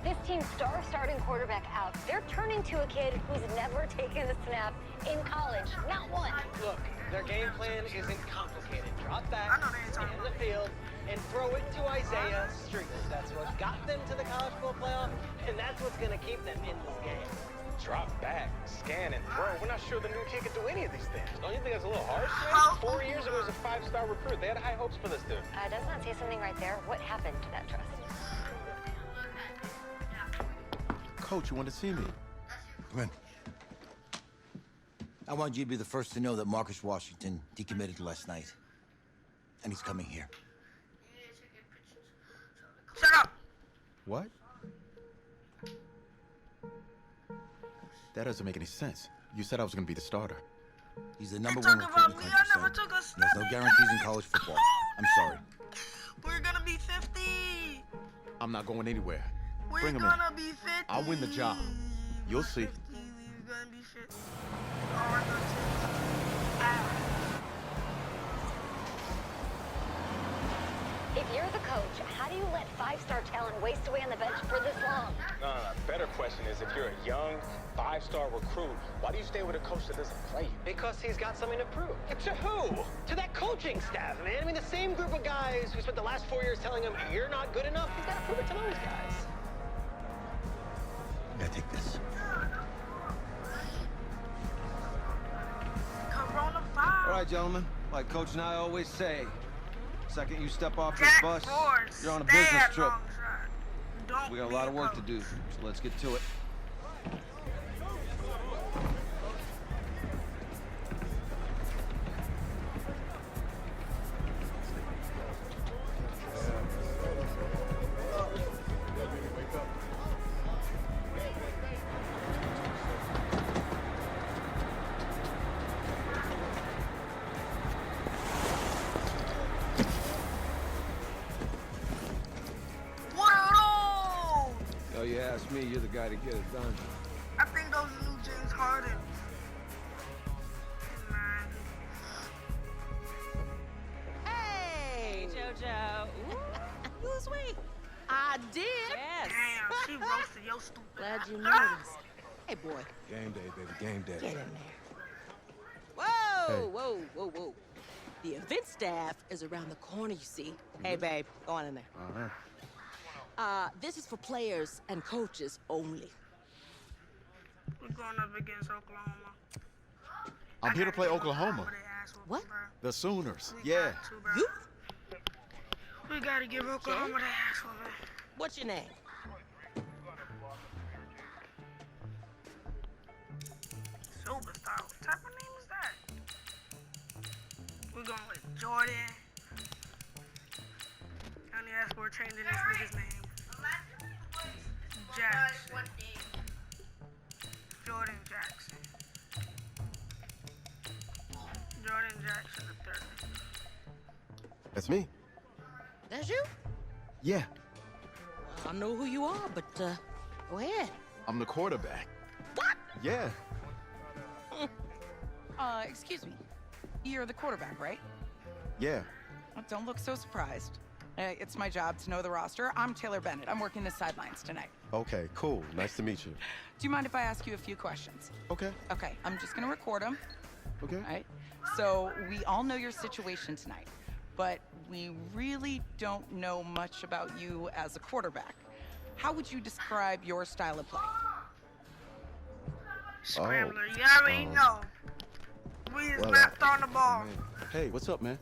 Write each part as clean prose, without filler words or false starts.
This team's star starting quarterback out. They're turning to a kid who's never taken a snap in college. Not one. Look, their game plan isn't complicated. Drop back, stand in the field, and throw it to Isaiah Street. That's what got them to the college football playoff, and that's what's going to keep them in this game. Drop back, scan, and throw. We're not sure the new kid can do any of these things. Don't you think that's a little harsh? 4 years ago, he was a 5-star recruit. They had high hopes for this dude. Does not say something right there. What happened to that trust? Coach, you want to see me? Come in. I want you to be the first to know that Marcus Washington decommitted last night. And he's coming here. Shut up! What? That doesn't make any sense. You said I was going to be the starter. He's the number They one talk recruit in about the me, country, I never son. took a There's snap no in guarantees in college. college football. I'm sorry. We're gonna be 50. I'm not going anywhere. We're Bring him in. gonna be 50. I'll win the job. You'll We're see. 50. We're gonna be 50. Oh, we're gonna see. If you're the coach, how do you let 5-star talent waste away on the bench for this long? No. Better question is, if you're a young 5-star recruit, why do you stay with a coach that doesn't play you? Because he's got something to prove. To who? To that coaching staff, man. I mean, the same group of guys who spent the last 4 years telling him, you're not good enough, he's got to prove it to those guys. Yeah, take this. Coronavirus. All right, gentlemen. Like Coach and I always say, second you step off this Jack bus, Force, you're on a stay business at trip. long shot. Don't We got a be lot of work to coach. do, so let's get to it. What are those? Oh, you ask me, you're the guy to get it done. I think those are new James Harden. Man. Hey, JoJo. Ooh, lose weight. I did. Yes. Damn, she roasted your stupid Glad ass. you noticed. Hey, boy. Game day, baby, game day. Get in there. Whoa, whoa, whoa, whoa. The event staff is around the corner, you see. Hey, babe, go on in there. Uh-huh. This is for players and coaches only. We're going up against Oklahoma. I'm here to play Oklahoma. What? The Sooners. Yeah. You? We gotta give Oklahoma the ass whooping. What's your name? Superstar. What type of name is that? We're going with Jordan. I need to ask for changing this nigga's name. Jackson. Jordan Jackson. Jordan Jackson III. That's me. That's you? Yeah. Well, I know who you are, but go ahead. I'm the quarterback. What? Yeah. Excuse me. You're the quarterback, right? Yeah. Well, don't look so surprised. It's my job to know the roster. I'm Taylor Bennett. I'm working the sidelines tonight. Okay, cool. Nice to meet you. Do you mind if I ask you a few questions? Okay. Okay, I'm just gonna record them. Okay. All right? So we all know your situation tonight, but we really don't know much about you as a quarterback. How would you describe your style of play? Scrambler, you already know. We is well, not throwing the ball. Man. Hey, what's up, man?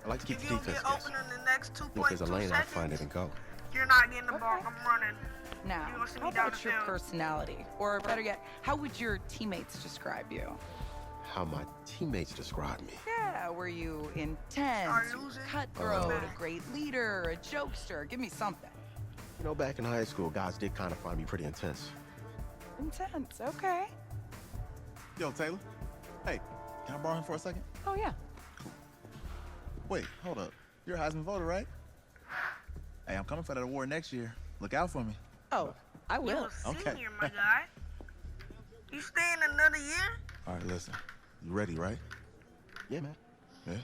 I like to keep If the you don't defense get guessing. open in the next You know, if there's a 2.2 lane, I'll find it seconds, and go. you're not getting the ball. I'm running. Now, You gonna see me how down about the your field. personality? Or better yet, how would your teammates describe you? How my teammates describe me. Yeah, were you intense, Start losing? cutthroat, Oh. a great leader, a jokester? Give me something. You know, back in high school, guys did kind of find me pretty intense. Intense, okay. Yo, Taylor. Hey, can I borrow him for a second? Oh, yeah. Wait, hold up. You're a Heisman voter, right? Hey, I'm coming for that award next year. Look out for me. Oh, I You're will. a Okay. senior, my guy. You staying another year? All right, listen. You ready, right? Yeah, man. Yeah?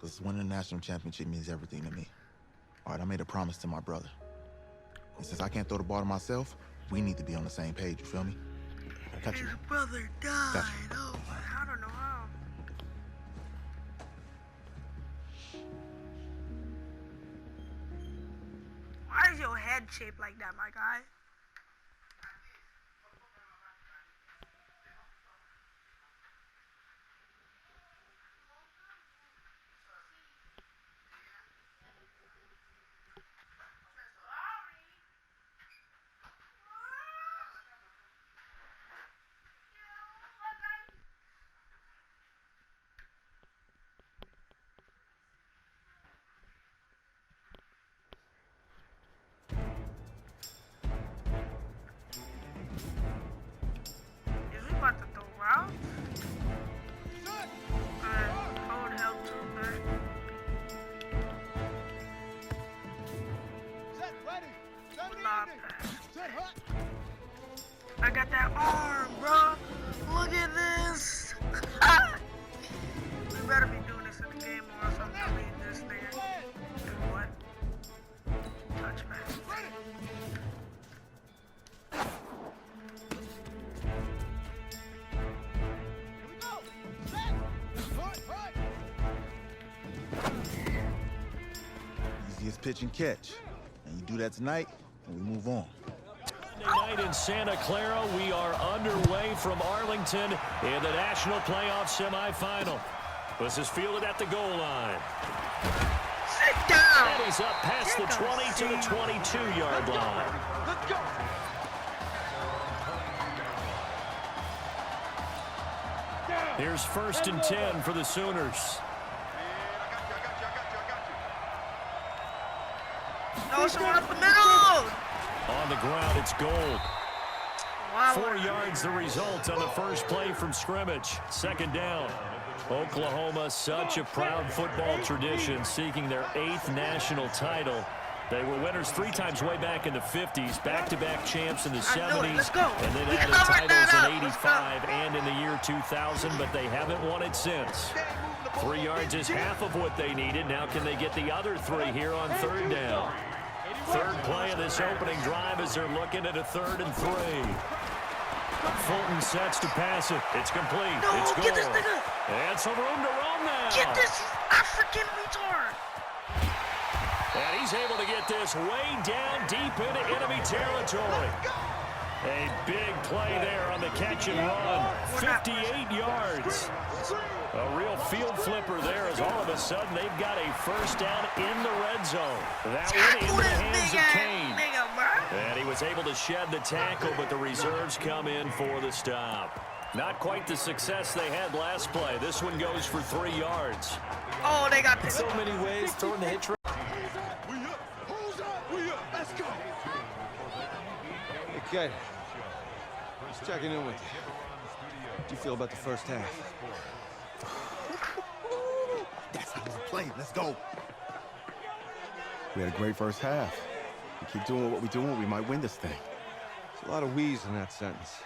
Because winning the national championship means everything to me. All right, I made a promise to my brother. And since I can't throw the ball to myself, we need to be on the same page, you feel me? I got you. His brother died. Gotcha. Oh, I don't know how. Why is your head shaped like that, my guy? Is he about to throw routes? Hold help too, man. Stop that. I got that arm, bro. Look at this. We better be doing this in the game or else I'm deleting this nigga. Do what? Touchback. Easiest pitch and catch. And you do that tonight, and we move on. Monday night in Santa Clara, we are underway from Arlington in the National Playoff Semifinal. This is fielded at the goal line. Sit down. And he's up past the 20 to the 22-yard line. Let's go. Here's 1st and 10 for the Sooners. No, someone up the middle. On the ground, it's Gold. Wow. 4 yards the result on the first play from scrimmage. 2nd down. Oklahoma, such a proud football tradition, seeking their 8th national title. They were winners 3 times way back in the 50s, back-to-back champs in the 70s, Let's go. and then We added covered that titles up. in 85 and in the year 2000, but they haven't won it since. 3 yards is half of what they needed. Now can they get the other 3 here on 3rd down? 3rd play of this opening drive as they're looking at a 3rd and 3. Fulton sets to pass it. It's complete. No, It's get this Gore. nigga. And some room to run now. Get this African retard. And he's able to get this way down deep into enemy territory. A big play there on the catch and run. 58 yards. A real field flipper there as all of a sudden they've got a 1st down in the red zone. That one into the hands of Kane. And he was able to shed the tackle, but the reserves come in for the stop. Not quite the success they had last play. This one goes for 3 yards. Oh, they got this. So many ways throwing the hit. Hey, kid. Just checking in with you. How do you feel about the first half? That's how we play. Let's go. We had a great first half. We keep doing what we're doing, we might win this thing. There's a lot of wheeze in that sentence.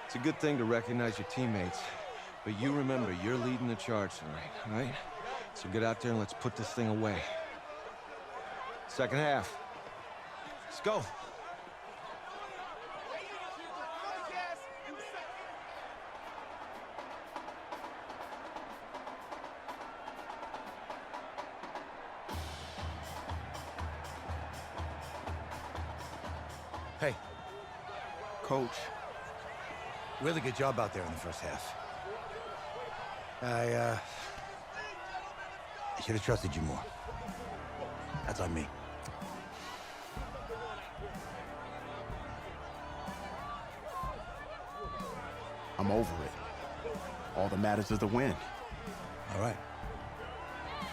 It's a good thing to recognize your teammates, but you remember you're leading the charge tonight, all right? So get out there and let's put this thing away. 2nd half. Let's go. Hey, Coach, really good job out there in the first half. I should have trusted you more. That's on me. I'm over it. All that matters is the win. All right.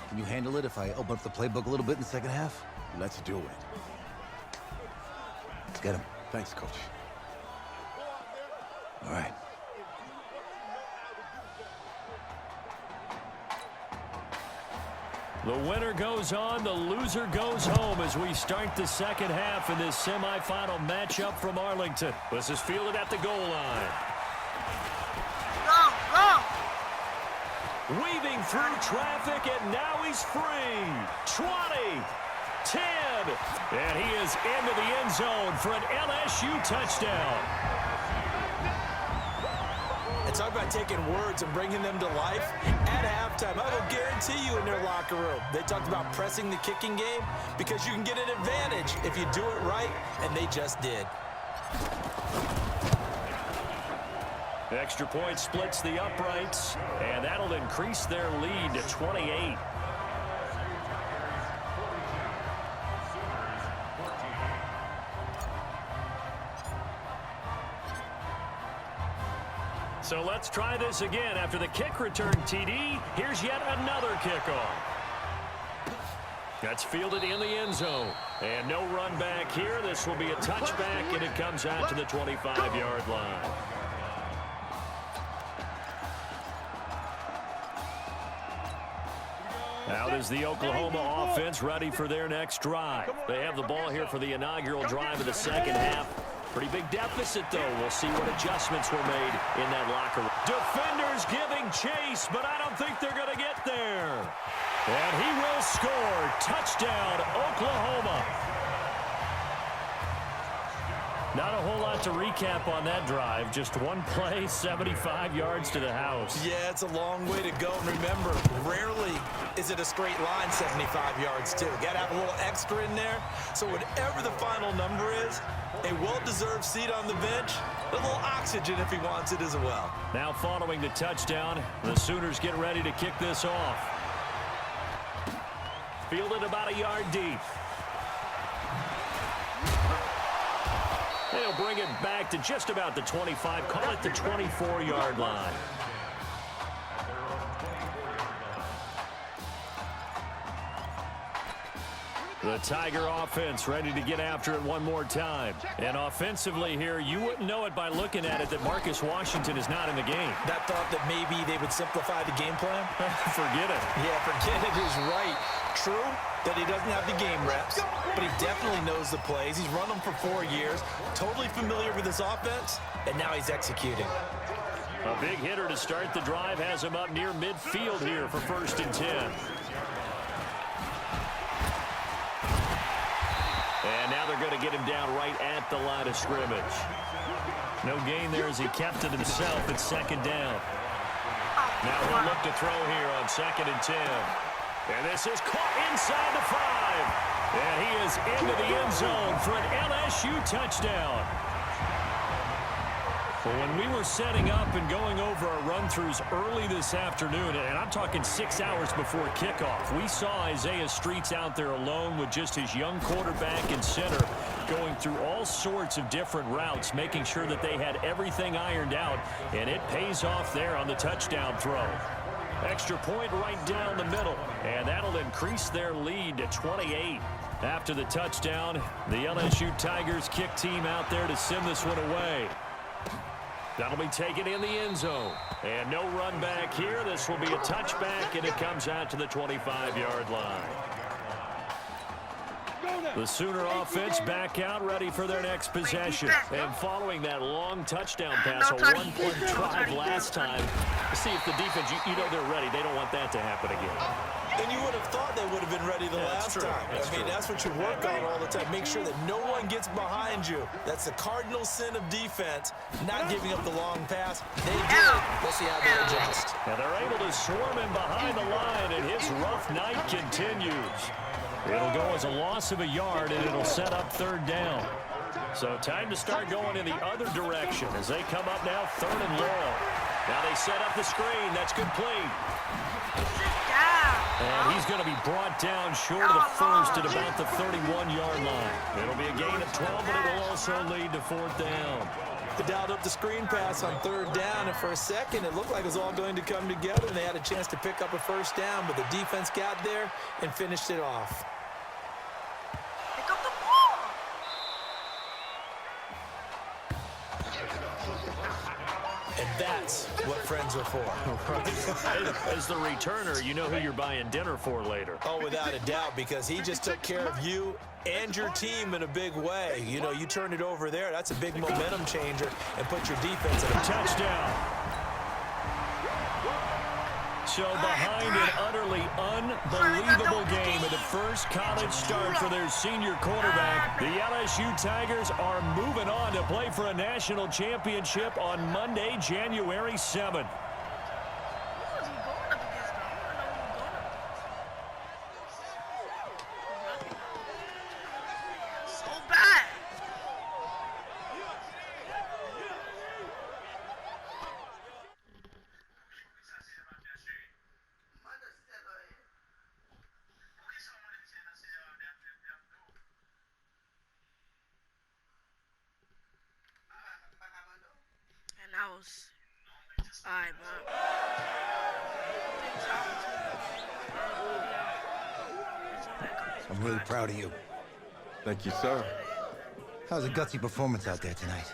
Can you handle it if I open up the playbook a little bit in the 2nd half? Let's do it. Let's get him. Thanks, Coach. All right. The winner goes on, the loser goes home as we start the 2nd half in this semifinal matchup from Arlington. This is fielded at the goal line. Weaving through traffic, and now he's free. 20, 10. And he is into the end zone for an LSU touchdown. And talk about taking words and bringing them to life. At halftime, I will guarantee you in their locker room, they talked about pressing the kicking game because you can get an advantage if you do it right, and they just did. Extra point splits the uprights, and that'll increase their lead to 28. So let's try this again. After the kick return TD, here's yet another kickoff. That's fielded in the end zone. And no run back here. This will be a touchback, and it comes out to the 25-yard line. Out is the Oklahoma offense ready for their next drive. They have the ball here for the inaugural drive of the second half. Pretty big deficit, though. We'll see what adjustments were made in that locker room. Defenders giving chase, but I don't think they're going to get there. And he will score. Touchdown, Oklahoma. Not a whole lot to recap on that drive. Just one play, 75 yards to the house. Yeah, it's a long way to go. And remember, rarely is it a straight line 75 yards, too. Got to have a little extra in there. So whatever the final number is, a well-deserved seat on the bench, a little oxygen if he wants it as well. Now following the touchdown, the Sooners get ready to kick this off. Fielded about a yard deep. They'll bring it back to just about the 25, call it the 24-yard line. The Tiger offense ready to get after it one more time. And offensively here, you wouldn't know it by looking at it that Marcus Washington is not in the game. That thought that maybe they would simplify the game plan? Forget it. Yeah, forget it is right. True that he doesn't have the game reps, but he definitely knows the plays. He's run them for 4 years, totally familiar with this offense, and now he's executing. A big hitter to start the drive has him up near midfield here for 1st and 10. And now they're going to get him down right at the line of scrimmage. No gain there as he kept it himself at 2nd down. Now he'll look to throw here on 2nd and 10. And this is caught inside the 5. And he is into the end zone for an LSU touchdown. Well, when we were setting up and going over our run-throughs early this afternoon, and I'm talking 6 hours before kickoff, we saw Isaiah Streets out there alone with just his young quarterback and center going through all sorts of different routes, making sure that they had everything ironed out, and it pays off there on the touchdown throw. Extra point right down the middle, and that'll increase their lead to 28. After the touchdown, the LSU Tigers kick team out there to send this one away. That'll be taken in the end zone. And no run back here. This will be a touchback, and it comes out to the 25-yard line. The Sooner offense back out, ready for their next possession. And following that long touchdown pass, a one-point drive last time, see if the defense, you know they're ready. They don't want that to happen again. And you would have thought they would have been ready the last time. I mean, that's what you work on all the time. Make sure that no one gets behind you. That's the cardinal sin of defense, not giving up the long pass. They did. Let's see how they adjust. And they're able to swarm him behind the line, and his rough night continues. It'll go as a loss of a yard, and it'll set up 3rd down. So time to start going in the other direction as they come up now 3rd and long. Now they set up the screen. That's complete. And he's going to be brought down short of the 1st at about the 31-yard line. It'll be a gain of 12, but it will also lead to 4th down. They dialed up the screen pass on 3rd down, and for a second it looked like it was all going to come together, and they had a chance to pick up a 1st down, but the defense got there and finished it off. Pick up the ball. And that's what friends are for. As the returner, you know who you're buying dinner for later. Oh, without a doubt, because he just took care of you and your team in a big way. You know, you turn it over there, that's a big momentum changer, and put your defense in a touchdown. So behind an utterly nearly unbelievable game of the first college start for their senior quarterback. The LSU Tigers are moving on to play for a national championship on Monday, January 7th. And that was alright, I'm really proud of you. Thank you, sir. How's a gutsy performance out there tonight?